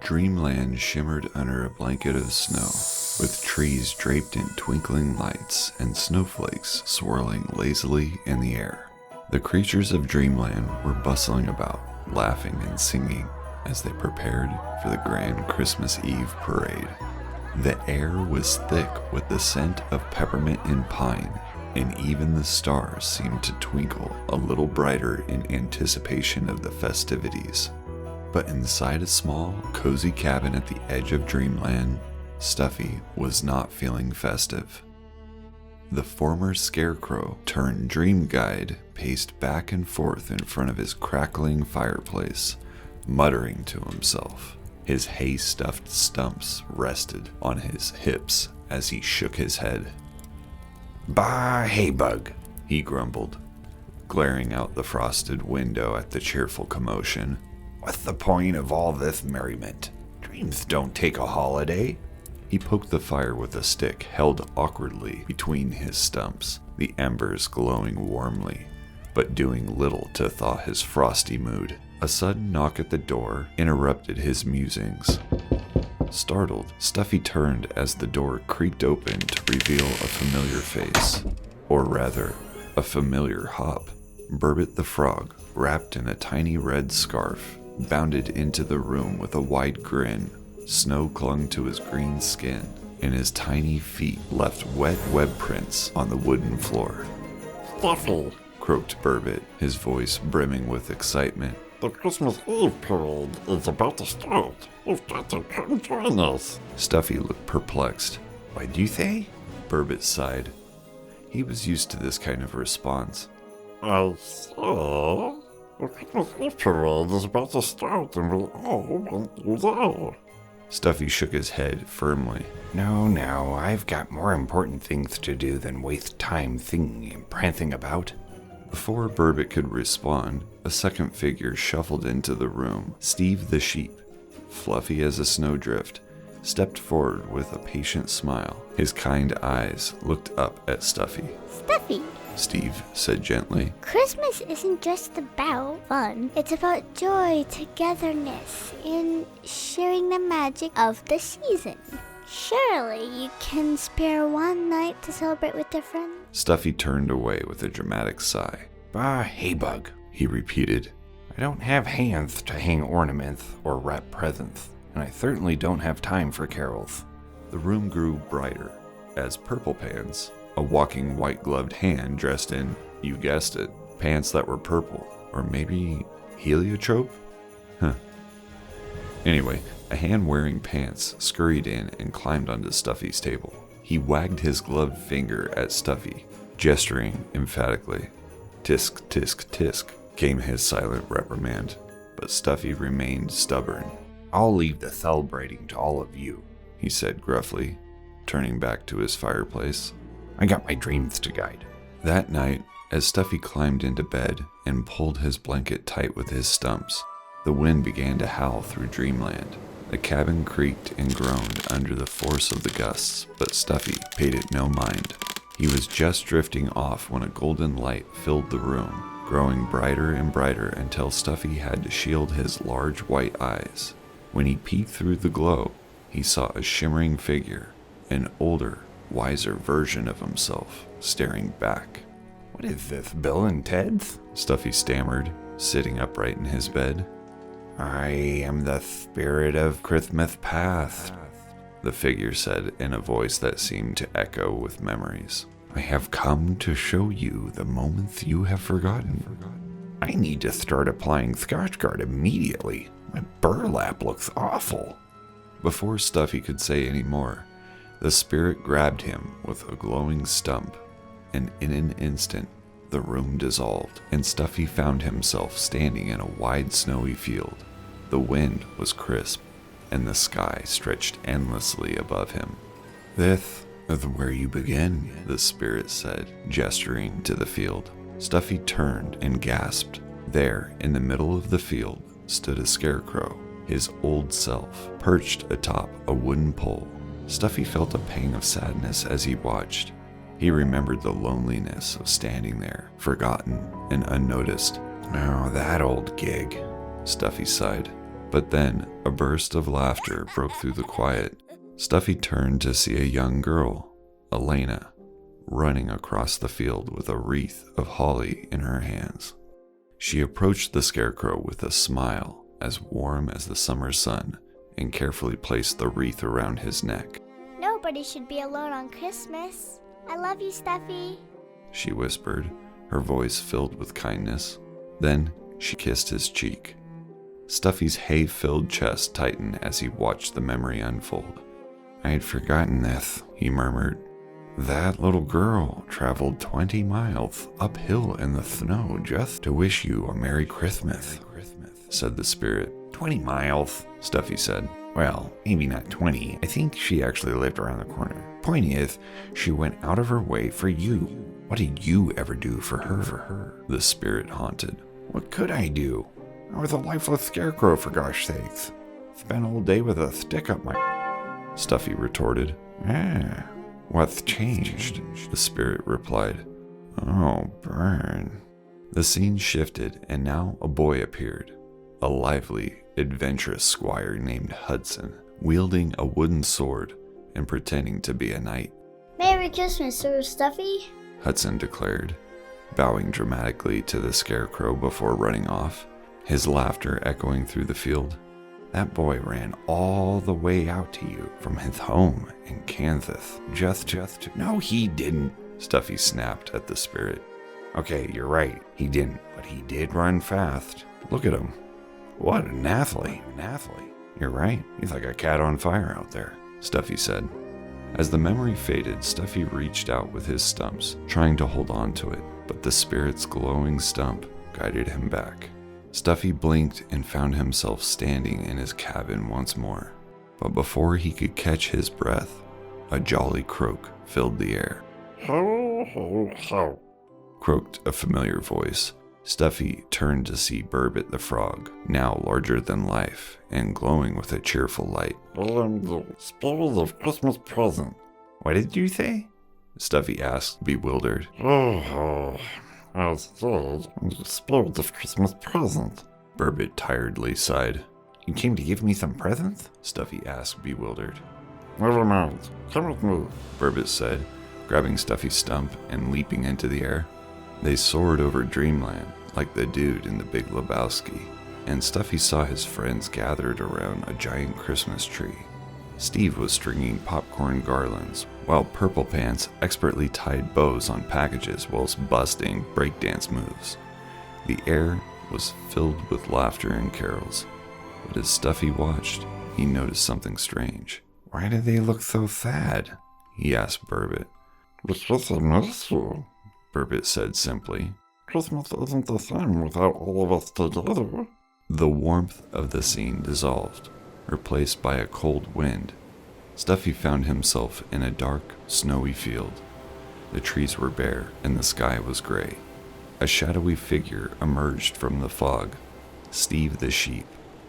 Dreamland shimmered under a blanket of snow, with trees draped in twinkling lights and snowflakes swirling lazily in the air. The creatures of Dreamland were bustling about, laughing and singing as they prepared for the grand Christmas Eve parade. The air was thick with the scent of peppermint and pine, and even the stars seemed to twinkle a little brighter in anticipation of the festivities. But inside a small, cozy cabin at the edge of Dreamland, Stuffy was not feeling festive. The former scarecrow turned dream guide paced back and forth in front of his crackling fireplace, muttering to himself. His hay-stuffed stumps rested on his hips as he shook his head. "Bah, Haybug," he grumbled, glaring out the frosted window at the cheerful commotion. "What's the point of all this merriment? Dreams don't take a holiday." He poked the fire with a stick held awkwardly between his stumps, the embers glowing warmly, but doing little to thaw his frosty mood. A sudden knock at the door interrupted his musings. Startled, Stuffy turned as the door creaked open to reveal a familiar face. Or rather, a familiar hop. Burbit the Frog, wrapped in a tiny red scarf, bounded into the room with a wide grin. Snow clung to his green skin, and his tiny feet left wet web prints on the wooden floor. "Stuffy," croaked Burbit, his voice brimming with excitement. "the Christmas Eve parade is about to start. You've got to come join us." Stuffy looked perplexed. "What'd you say?" Burbit sighed. He was used to this kind of response. "I say, the Christmas Eve parade is about to start and we all want you there." Stuffy shook his head firmly. No, I've got more important things to do than waste time singing and prancing about." Before Burbit could respond, a second figure shuffled into the room. Steve the sheep, fluffy as a snowdrift, stepped forward with a patient smile. His kind eyes looked up at Stuffy. "Stuffy," Steve said gently. "Christmas isn't just about fun. It's about joy, togetherness, and sharing the magic of the season. Surely you can spare one night to celebrate with your friends?" Stuffy turned away with a dramatic sigh. "Bah, Haybug," he repeated. "I don't have hands to hang ornaments or wrap presents, and I certainly don't have time for carols." The room grew brighter as Purple Pants, a walking white-gloved hand dressed in, you guessed it, pants that were purple, or maybe heliotrope? Anyway, a hand wearing pants scurried in and climbed onto Stuffy's table. He wagged his gloved finger at Stuffy, gesturing emphatically. "Tisk, tisk, tisk," came his silent reprimand, but Stuffy remained stubborn. "I'll leave the celebrating to all of you," he said gruffly, turning back to his fireplace. "I got my dreams to guide." That night, as Stuffy climbed into bed and pulled his blanket tight with his stumps, the wind began to howl through Dreamland. The cabin creaked and groaned under the force of the gusts, but Stuffy paid it no mind. He was just drifting off when a golden light filled the room, growing brighter and brighter until Stuffy had to shield his large white eyes. When he peeked through the glow, he saw a shimmering figure, an older, wiser version of himself, staring back. "What is this, Bill and Ted's?" Stuffy stammered, sitting upright in his bed. "I am the spirit of Christmas past," the figure said in a voice that seemed to echo with memories. "I have come to show you the moments you have forgotten. I need to start applying Scotchgard immediately. My burlap looks awful." Before Stuffy could say any more, the spirit grabbed him with a glowing stump, and in an instant, the room dissolved, and Stuffy found himself standing in a wide snowy field. The wind was crisp, and the sky stretched endlessly above him. "This is where you begin," the spirit said, gesturing to the field. Stuffy turned and gasped. There, in the middle of the field, stood a scarecrow, his old self, perched atop a wooden pole. Stuffy felt a pang of sadness as he watched. He remembered the loneliness of standing there, forgotten and unnoticed. "Oh, that old gig," Stuffy sighed. But then a burst of laughter broke through the quiet. Stuffy turned to see a young girl, Elena, running across the field with a wreath of holly in her hands. She approached the scarecrow with a smile as warm as the summer sun and carefully placed the wreath around his neck. Nobody should be alone on Christmas. I love you, Stuffy. She whispered, her voice filled with kindness. Then she kissed his cheek. Stuffy's hay-filled chest tightened as he watched the memory unfold. I had forgotten this, he murmured. That little girl traveled 20 miles uphill in the snow just to wish you a Merry Christmas, said the spirit. 20 miles, Stuffy said. Well, maybe not 20. I think she actually lived around the corner. Point is, she went out of her way for you. What did you ever do for her? The spirit haunted. What could I do? I was a lifeless scarecrow, for gosh sakes. Spent all day with a stick up my... Stuffy retorted. What's changed? The spirit replied. Oh, burn. The scene shifted, and now a boy appeared. A lively, adventurous squire named Hudson, wielding a wooden sword and pretending to be a knight. Merry Christmas, Sir Stuffy. Hudson declared, bowing dramatically to the scarecrow before running off, his laughter echoing through the field. That boy ran all the way out to you from his home in Kansas. Just. No, he didn't, Stuffy snapped at the spirit. Okay, you're right. He didn't, but he did run fast. Look at him. What an athlete. You're right. He's like a cat on fire out there, Stuffy said. As the memory faded, Stuffy reached out with his stumps, trying to hold on to it, but the spirit's glowing stump guided him back. Stuffy blinked and found himself standing in his cabin once more. But before he could catch his breath, a jolly croak filled the air. Ho, ho, ho, croaked a familiar voice. Stuffy turned to see Burbit the Frog, now larger than life and glowing with a cheerful light. I am the spirit of Christmas present. What did you say? Stuffy asked, bewildered. I said, the spirit of Christmas present. Burbit tiredly sighed. You came to give me some presents? Stuffy asked, bewildered. Never mind, come with me, Burbit said, grabbing Stuffy's stump and leaping into the air. They soared over Dreamland, like the dude in the Big Lebowski, and Stuffy saw his friends gathered around a giant Christmas tree. Steve was stringing popcorn garlands, while Purple Pants expertly tied bows on packages whilst busting breakdance moves. The air was filled with laughter and carols, but as Stuffy watched, he noticed something strange. Why do they look so sad? He asked Burbit. Because I miss you. Burbit said simply. Christmas isn't the same without all of us together. The warmth of the scene dissolved, replaced by a cold wind. Stuffy found himself in a dark, snowy field. The trees were bare and the sky was gray. A shadowy figure emerged from the fog. Steve the sheep,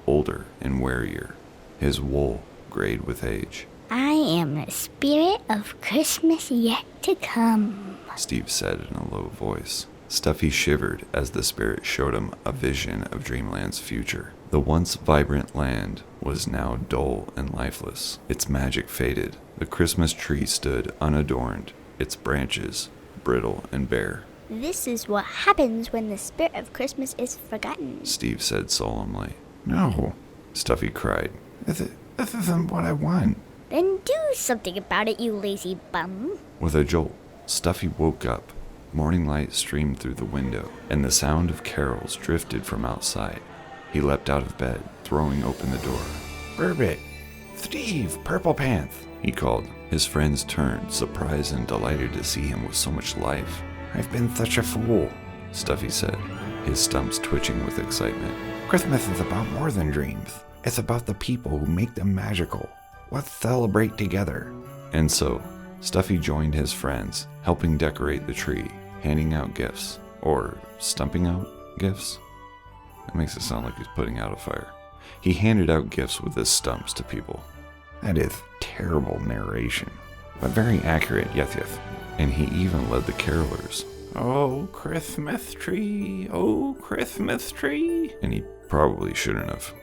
older and warier, his wool grayed with age. I am the spirit of Christmas yet to come, Steve said in a low voice. Stuffy shivered as the spirit showed him a vision of Dreamland's future. The once vibrant land was now dull and lifeless. Its magic faded. The Christmas tree stood unadorned, its branches brittle and bare. This is what happens when the spirit of Christmas is forgotten, Steve said solemnly. No, Stuffy cried. This isn't what I want. Then do something about it, you lazy bum. With a jolt, Stuffy woke up. Morning light streamed through the window, and the sound of carols drifted from outside. He leapt out of bed, throwing open the door. Burbit! Steve! Purple Pants! He called. His friends turned, surprised and delighted to see him with so much life. I've been such a fool, Stuffy said, his stumps twitching with excitement. Christmas is about more than dreams. It's about the people who make them magical. Let's celebrate together. And so, Stuffy joined his friends, helping decorate the tree, handing out gifts, or stumping out gifts. That makes it sound like he's putting out a fire. He handed out gifts with his stumps to people. That is terrible narration, but very accurate, yes. And he even led the carolers. Oh, Christmas tree, oh, Christmas tree. And he probably shouldn't have.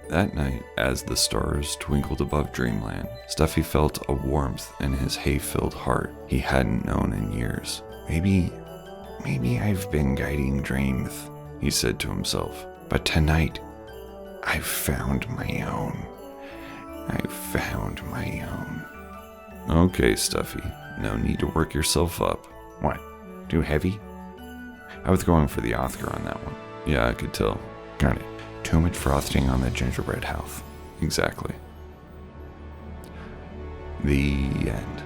That night, as the stars twinkled above Dreamland, Stuffy felt a warmth in his hay-filled heart he hadn't known in years. Maybe I've been guiding dreams, he said to himself. But tonight, I've found my own. I've found my own. Okay, Stuffy, no need to work yourself up. What? Too heavy? I was going for the Oscar on that one. Yeah, I could tell. Got it. Too much frosting on the gingerbread house. Exactly. The end.